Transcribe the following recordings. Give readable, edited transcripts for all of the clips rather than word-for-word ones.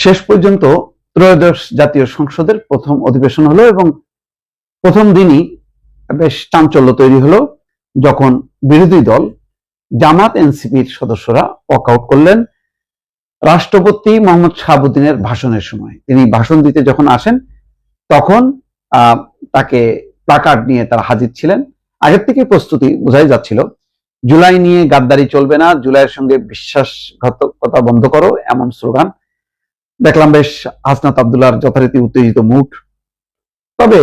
শেষ পর্যন্ত ত্রয়োদশ জাতীয় সংসদের প্রথম অধিবেশন হলো এবং প্রথম দিনই বেশ চাঞ্চল্য তৈরি হলো যখন বিরোধী দল জামাত এনসিপির সদস্যরা ওয়াকআউট করলেন রাষ্ট্রপতি মোহাম্মদ শাহাবুদ্দিনের ভাষণের সময়। তিনি ভাষণ দিতে যখন আসেন তখন তাকে প্লাকার্ড নিয়ে তারা হাজির ছিলেন। আগের থেকে প্রস্তুতি বোঝাই যাচ্ছিল, জুলাই নিয়ে গাদ্দারি চলবে না, জুলাইয়ের সঙ্গে বিশ্বাসঘাতকতা বন্ধ করো, এমন স্লোগান দেখলাম। বেশ হাসনাত আব্দুল্লাহর যথারীতি উত্তেজিত মুড। তবে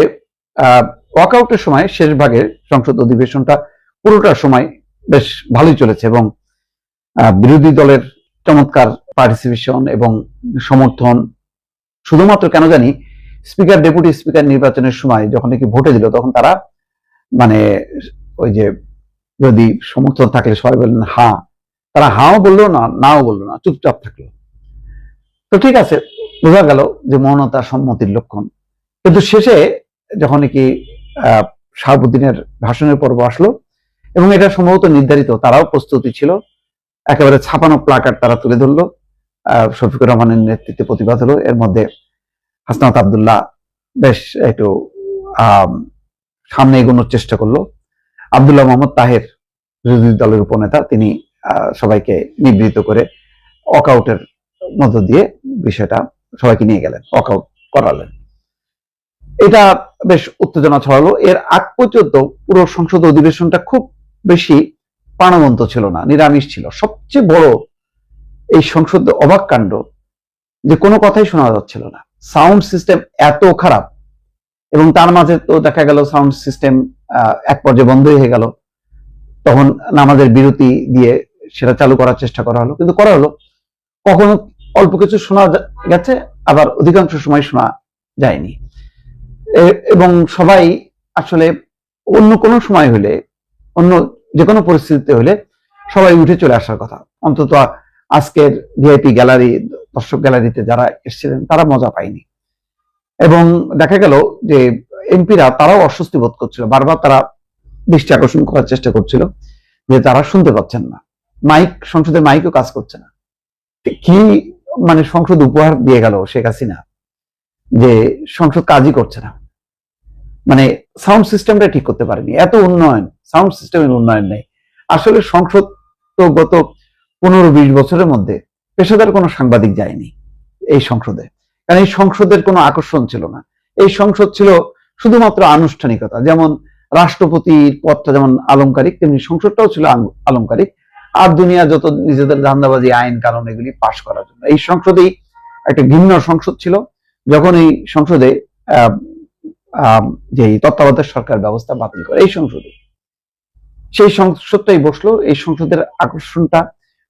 ওয়াকআউটের সময় শেষ ভাগের সংসদ অধিবেশনটা পুরোটা সময় বেশ ভালোই চলেছে এবং বিরোধী দলের চমৎকার পার্টিসিপেশন এবং সমর্থন। শুধুমাত্র কেন জানি স্পিকার ডেপুটি স্পিকার নির্বাচনের সময় যখন নাকি ভোটে দিল তখন তারা মানে ওই যে যদি সমর্থন থাকলে সবাই বললেন হা, তারা হাও বললো না, নাও বললো না, চুপচাপ থাকলো। তো ঠিক আছে, বোঝা গেল যে মৌনতা সম্মতির লক্ষণ। কিন্তু শেষে যখন নাকি শাহাবুদ্দিনের ভাষণের পর্ব আসলো এবং এটা সম্ভবত নির্ধারিত, তারাও প্রস্তুতি ছিল, একেবারে ছাপানো প্লাকার্ড তারা তুলে ধরলো। শফিকুর রহমানের নেতৃত্বে প্রতিবাদ হলো। এর মধ্যে হাসনাত আব্দুল্লাহ বেশ একটু সামনে এগোনোর চেষ্টা করলো। আব্দুল্লাহ মোহাম্মদ তাহের বিরোধী দলের উপনেতা, তিনি সবাইকে নিবৃত্ত করে ওয়াকআউটের মধ্য দিয়ে বিষয়টা সবাইকে নিয়ে গেলেন, ওয়াকআউট করালেন। এটা বেশ উত্তেজনা ছড়ালো। এর আগ পর্যন্ত পুরো সংসদ অধিবেশনটা খুব বেশি প্রাণবন্ত ছিল না, নিরামিষ ছিল। সবচেয়ে বড় এই সংসদ অবাক কাণ্ড যে কোনো কথাই শোনা যাচ্ছিল না, সাউন্ড সিস্টেম এত খারাপ। এবং তার মাঝে তো দেখা গেল সাউন্ড সিস্টেম এক পর্যায়ে বন্ধই হয়ে গেল। তখন নামাজের বিরতি দিয়ে সেটা চালু করার চেষ্টা করা হলো, কিন্তু করা হলো কখনো অল্প কিছু শোনা গেছে, আবার অধিকাংশ সময় শোনা যায়নি। এবং সবাই আসলে অন্য কোনো সময় হলে, অন্য যে কোনো পরিস্থিতিতে হলে সবাই উঠে চলে আসার কথা। অন্তত আজকের ভিআইপি গ্যালারি, দর্শক গ্যালারিতে যারা এসেছিলেন তারা মজা পায়নি। এবং দেখা গেল যে এমপিরা তারাও অস্বস্তি বোধ করছিল, বারবার তারা দৃষ্টি আকর্ষণ করার চেষ্টা করছিল যে তারা শুনতে পাচ্ছেন না, মাইক, সংসদের মাইকও কাজ করছে না। কি মানে সংসদ উপহার দিয়ে গেল শেখ হাসিনা, যে সংসদ কাজই করছে না, মানে সাউন্ড সিস্টেমটা ঠিক করতে পারেনি। এত উন্নয়ন, সাউন্ড সিস্টেমের উন্নয়ন নেই। আসলে সংসদ তো গত 15-20 বছরের মধ্যে পেশাদার কোনো সাংবাদিক যায়নি এই সংসদে, কারণ এই সংসদের কোনো আকর্ষণ ছিল না। এই সংসদ ছিল শুধুমাত্র আনুষ্ঠানিকতা। যেমন রাষ্ট্রপতির পদটা যেমন আলংকারিক, তেমনি সংসদটাও ছিল আলংকারিক। আর দুনিয়া যত নিজেদের ধান্দাবাজি, আইন কানুন এগুলি পাশ করার জন্য। এই সংসদেই একটা ভিন্ন সংসদ ছিল। যখন এই সংসদে যে তত্ত্বাবধায়ক সরকার ব্যবস্থা বাতিল করে এই সংসদে, সেই সংসদটাই বসলো। এই সংসদের আকর্ষণটা,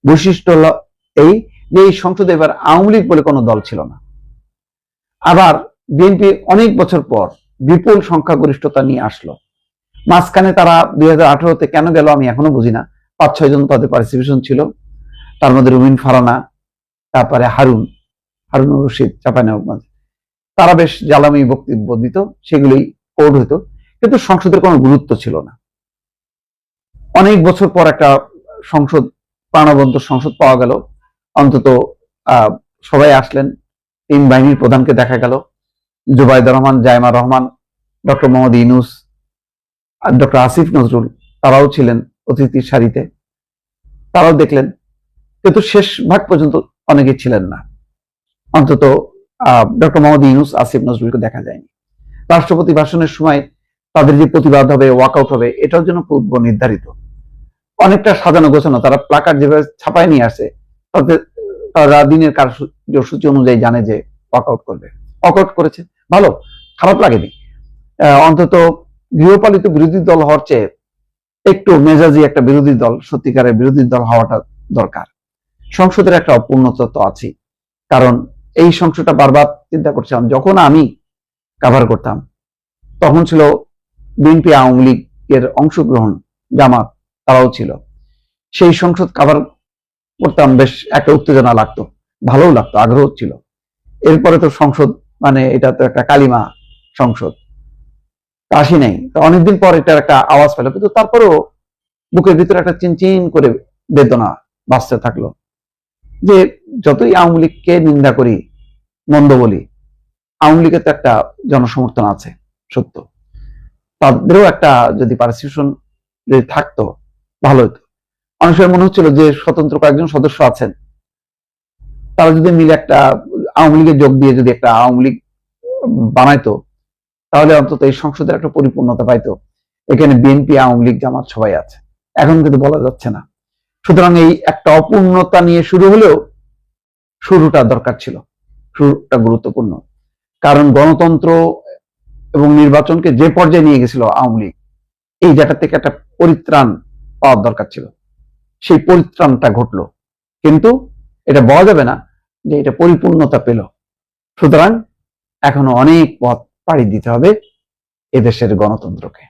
বৈশিষ্ট্য হলো এই যে এই সংসদে এবার আওয়ামী লীগ বলে কোনো দল ছিল না। আবার বিএনপি অনেক বছর পর বিপুল সংখ্যাগরিষ্ঠতা নিয়ে আসলো। মাঝখানে তারা 2018-তে কেন গেল আমি এখনো বুঝি না। 5-6 জন তাদের পার্টিসিপেশন ছিল, তার মধ্যে রুমিন ফারানা, তারপরে হারুন রশিদ চাঁপাইনবাবগঞ্জ, তারা বেশ জ্বালামি বক্তব্য দিত, সেগুলোই কোড হইতো, কিন্তু সংসদের কোনো গুরুত্ব ছিল না। অনেক বছর পর একটা সংসদ, প্রাণবন্ত সংসদ পাওয়া গেল। অন্তত সবাই আসলেন, 3 বাহিনীর প্রধানকে দেখা গেল, জুবাইদুর রহমান, জাইমা রহমান, ডক্টর মোহাম্মদ ইউনূস আর ডক্টর আসিফ নজরুল, তারাও ছিলেন অতিথির সারিতে, তারাও দেখলেন। কিন্তু শেষ ভাগ পর্যন্ত অনেকে ছিলেন না। অন্তত ডক্টর মোহাম্মদ ইউনূস, আসিফ নজরুলকে দেখা যায়নি। রাষ্ট্রপতি ভাষণের সময় তাদের যে প্রতিবাদ হবে, ওয়াকআউট হবে, এটার জন্য পূর্ব নির্ধারিত, অনেকটা সাজানো গোছানো। তারা প্লাকার্ড যেভাবে ছাপায় নিয়ে আসে, তারা দিনের কার্যসূচি অনুযায়ী জানে যে ওয়াকআউট করবে। ওয়াকআউট করেছে, ভালো, খারাপ লাগেনি। অন্তত গৃহপালিত বিরোধী দল হওয়ার চেয়ে একটু মেজাজি একটা বিরোধী দল, সত্যিকারের বিরোধী দল হওয়াটা দরকার। সংসদের একটা অপূর্ণতা তো আছে, কারণ এই সংসদটা বারবার চিন্তা করছিলাম, যখন আমি কভার করতাম তখন ছিল বিএনপি, আওয়ামী লীগের অংশগ্রহণ, জামাত তারাও ছিল। সেই সংসদ কভার করতাম, বেশ একটা উত্তেজনা লাগতো, ভালোও লাগতো, আগ্রহ ছিল। এরপরে তো সংসদ মানে এটা তো একটা কালিমা সংসদ, আসি নাই। তো অনেকদিন পর এটার একটা আওয়াজ পেল, কিন্তু তারপরেও বুকের ভিতরে একটা চিনচিন করে বেদনা বাঁচতে থাকলো যে যতই আওয়ামী লীগকে নিন্দা করি, মন্দ বলি, আওয়ামী লীগের তো একটা জনসমর্থন আছে, সত্য, তাদেরও একটা যদি পার্টিসিপেশন যদি থাকতো ভালো হতো। অনেক সময় মনে হচ্ছিল যে স্বতন্ত্র কয়েকজন সদস্য আছেন, তারা যদি মিলে একটা আওয়ামী লীগে যোগ দিয়ে যদি একটা আওয়ামী লীগ বানাইতো, তাহলে অন্তত এই সংসদের একটা পরিপূর্ণতা পাইতো। এখানে বিএনপি, আওয়ামী লীগ, জামাত সবাই আছে, এখন কিন্তু বলা যাচ্ছে না। সুতরাং এই একটা অপূর্ণতা নিয়ে শুরু হলেও শুরুটা দরকার ছিল, শুরুটা গুরুত্বপূর্ণ। কারণ গণতন্ত্র এবং নির্বাচনকে যে পর্যায়ে নিয়ে গেছিল আওয়ামী লীগ, এই জায়গা থেকে একটা পরিত্রাণ পাওয়ার দরকার ছিল, সেই পরিত্রাণটা ঘটলো। কিন্তু এটা বলা যাবে না যে এটা পরিপূর্ণতা পেল। সুতরাং এখনো অনেক পথ পাড়ি দিতে হবে এদেশের গণতন্ত্রকে।